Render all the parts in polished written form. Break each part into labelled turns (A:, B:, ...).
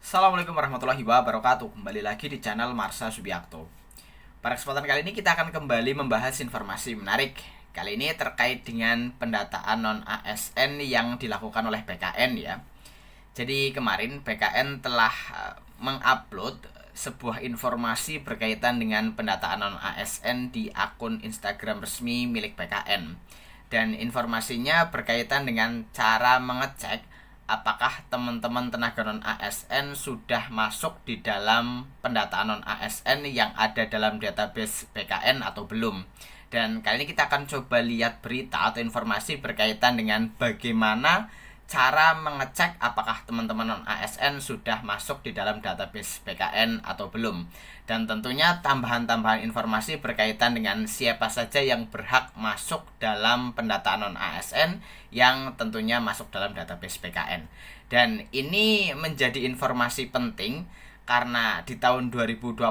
A: Assalamualaikum warahmatullahi wabarakatuh. Kembali lagi di channel Marsha Subiakto. Pada kesempatan kali ini kita akan kembali membahas informasi menarik. Kali ini terkait dengan pendataan non ASN yang dilakukan oleh BKN ya. Jadi kemarin BKN telah mengupload sebuah informasi berkaitan dengan pendataan non ASN di akun Instagram resmi milik BKN. Dan informasinya berkaitan dengan cara mengecek apakah teman-teman tenaga non ASN sudah masuk di dalam pendataan non ASN yang ada dalam database BKN atau belum. Dan kali ini kita akan coba lihat berita atau informasi berkaitan dengan bagaimana cara mengecek apakah teman-teman non ASN sudah masuk di dalam database BKN atau belum. Dan tentunya tambahan-tambahan informasi berkaitan dengan siapa saja yang berhak masuk dalam pendataan non ASN yang tentunya masuk dalam database BKN. Dan ini menjadi informasi penting karena di tahun 2024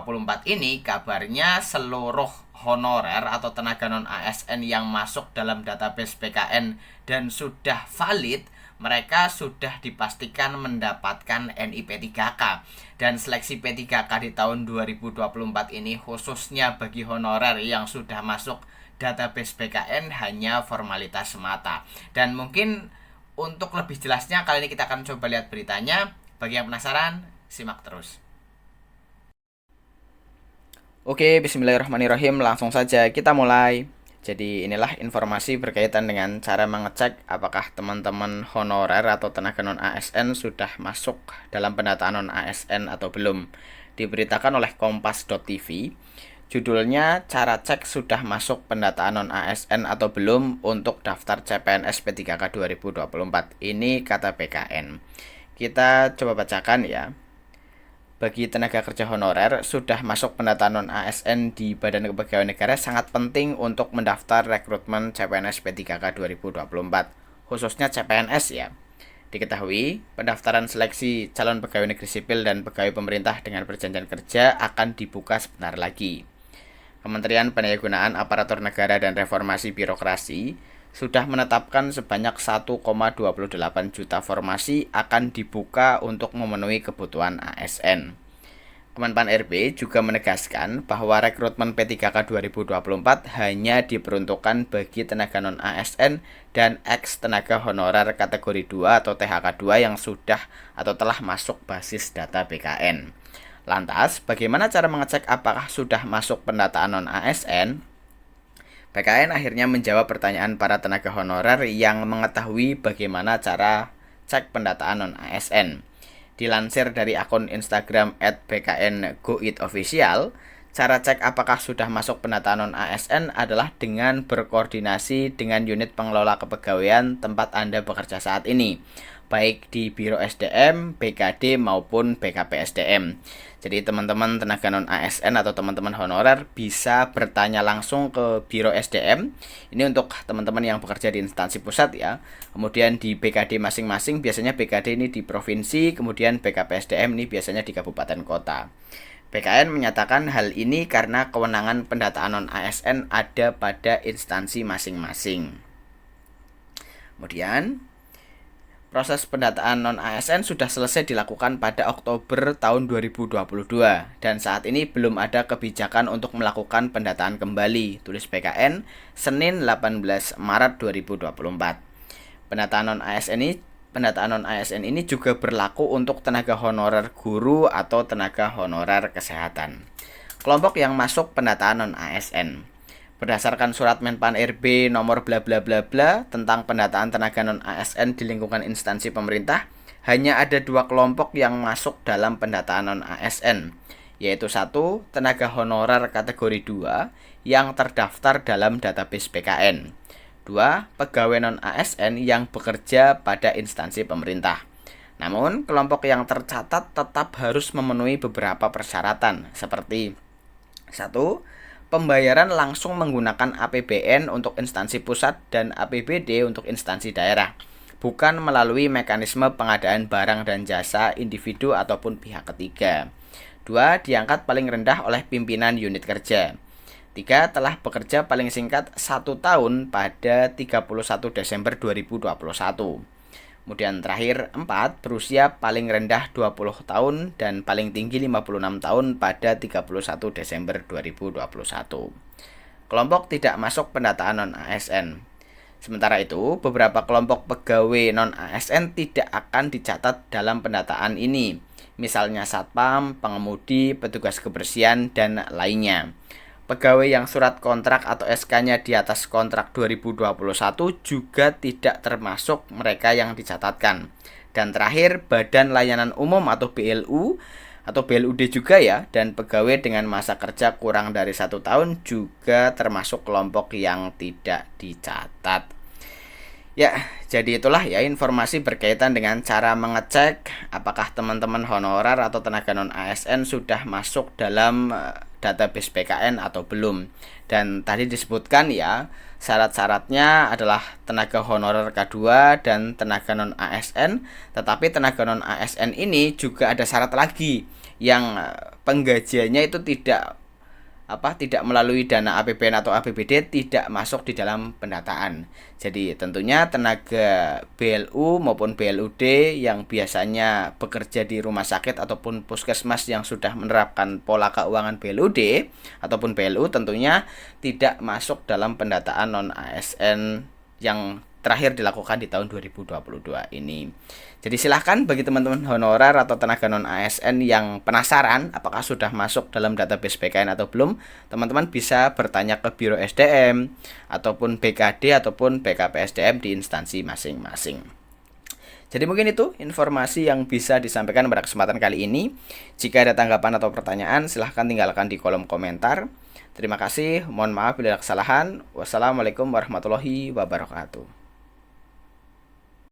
A: ini kabarnya seluruh honorer atau tenaga non ASN yang masuk dalam database BKN dan sudah valid, mereka sudah dipastikan mendapatkan NIP 3K. Dan seleksi P3K di tahun 2024 ini khususnya bagi honorer yang sudah masuk database BKN hanya formalitas semata. Dan mungkin untuk lebih jelasnya kali ini kita akan coba lihat beritanya. Bagi yang penasaran, simak terus. Oke, bismillahirrahmanirrahim. Langsung saja kita mulai. Jadi inilah informasi berkaitan dengan cara mengecek apakah teman-teman honorer atau tenaga non ASN sudah masuk dalam pendataan non ASN atau belum. Diberitakan oleh kompas.tv. Judulnya cara cek sudah masuk pendataan non ASN atau belum untuk daftar CPNS P3K 2024. Ini kata BKN. Kita coba bacakan ya. Bagi tenaga kerja honorer, sudah masuk pendataan non-ASN di Badan Kepegawaian Negara sangat penting untuk mendaftar rekrutmen CPNS P3K 2024, khususnya CPNS ya. Diketahui, pendaftaran seleksi calon pegawai negeri sipil dan pegawai pemerintah dengan perjanjian kerja akan dibuka sebentar lagi. Kementerian Pendayagunaan Aparatur Negara dan Reformasi Birokrasi sudah menetapkan sebanyak 1,28 juta formasi akan dibuka untuk memenuhi kebutuhan ASN. Kemenpan RB juga menegaskan bahwa rekrutmen P3K 2024 hanya diperuntukkan bagi tenaga non-ASN dan ex-tenaga honorer kategori 2 atau THK 2 yang sudah atau telah masuk basis data BKN. Lantas, bagaimana cara mengecek apakah sudah masuk pendataan non-ASN? BKN akhirnya menjawab pertanyaan para tenaga honorer yang mengetahui bagaimana cara cek pendataan non-ASN. Dilansir dari akun Instagram @bkngoitofficial, cara cek apakah sudah masuk pendataan non-ASN adalah dengan berkoordinasi dengan unit pengelola kepegawaian tempat Anda bekerja saat ini, baik di Biro SDM, BKD maupun BKP SDM. Jadi teman-teman tenaga non-ASN atau teman-teman honorer bisa bertanya langsung ke Biro SDM. Ini untuk teman-teman yang bekerja di instansi pusat ya. Kemudian di BKD masing-masing, biasanya BKD ini di provinsi, kemudian BKP SDM ini biasanya di kabupaten kota. BKN menyatakan hal ini karena kewenangan pendataan non-ASN ada pada instansi masing-masing. Kemudian proses pendataan non-ASN sudah selesai dilakukan pada Oktober tahun 2022 dan saat ini belum ada kebijakan untuk melakukan pendataan kembali, tulis BKN Senin 18 Maret 2024. Pendataan non-ASN ini juga berlaku untuk tenaga honorer guru atau tenaga honorer kesehatan. Kelompok yang masuk pendataan non-ASN berdasarkan surat Menpan RB nomor bla bla bla bla tentang pendataan tenaga non-ASN di lingkungan instansi pemerintah, hanya ada 2 kelompok yang masuk dalam pendataan non-ASN, yaitu 1. Tenaga honorer kategori 2 yang terdaftar dalam database BKN. 2. Pegawai non-ASN yang bekerja pada instansi pemerintah. Namun, kelompok yang tercatat tetap harus memenuhi beberapa persyaratan seperti 1. Pembayaran langsung menggunakan APBN untuk instansi pusat dan APBD untuk instansi daerah, bukan melalui mekanisme pengadaan barang dan jasa individu ataupun pihak ketiga. 2. Diangkat paling rendah oleh pimpinan unit kerja. 3. Telah bekerja paling singkat 1 tahun pada 31 Desember 2021. Kemudian terakhir 4, berusia paling rendah 20 tahun dan paling tinggi 56 tahun pada 31 Desember 2021. Kelompok tidak masuk pendataan non-ASN. Sementara itu, beberapa kelompok pegawai non-ASN tidak akan dicatat dalam pendataan ini, misalnya satpam, pengemudi, petugas kebersihan, dan lainnya. Pegawai yang surat kontrak atau SK-nya di atas kontrak 2021 juga tidak termasuk mereka yang dicatatkan. Dan terakhir, Badan Layanan Umum atau BLU atau BLUD juga ya, dan pegawai dengan masa kerja kurang dari 1 tahun juga termasuk kelompok yang tidak dicatat. Ya, jadi itulah ya informasi berkaitan dengan cara mengecek apakah teman-teman honorer atau tenaga non-ASN sudah masuk dalam database PKN atau belum. Dan tadi disebutkan ya, syarat-syaratnya adalah tenaga honorer K2 dan tenaga non-ASN. Tetapi tenaga non-ASN ini juga ada syarat lagi yang penggajiannya itu tidak melalui dana APBN atau APBD, tidak masuk di dalam pendataan. Jadi tentunya tenaga BLU maupun BLUD yang biasanya bekerja di rumah sakit ataupun puskesmas yang sudah menerapkan pola keuangan BLUD ataupun BLU tentunya tidak masuk dalam pendataan non-ASN yang terakhir dilakukan di tahun 2022 ini. Jadi silahkan bagi teman-teman honorer atau tenaga non-ASN yang penasaran apakah sudah masuk dalam database PKN atau belum, teman-teman bisa bertanya ke Biro SDM ataupun BKD ataupun BKPSDM di instansi masing-masing. Jadi mungkin itu informasi yang bisa disampaikan pada kesempatan kali ini. Jika ada tanggapan atau pertanyaan, silahkan tinggalkan di kolom komentar. Terima kasih, mohon maaf bila ada kesalahan. Wassalamualaikum warahmatullahi wabarakatuh.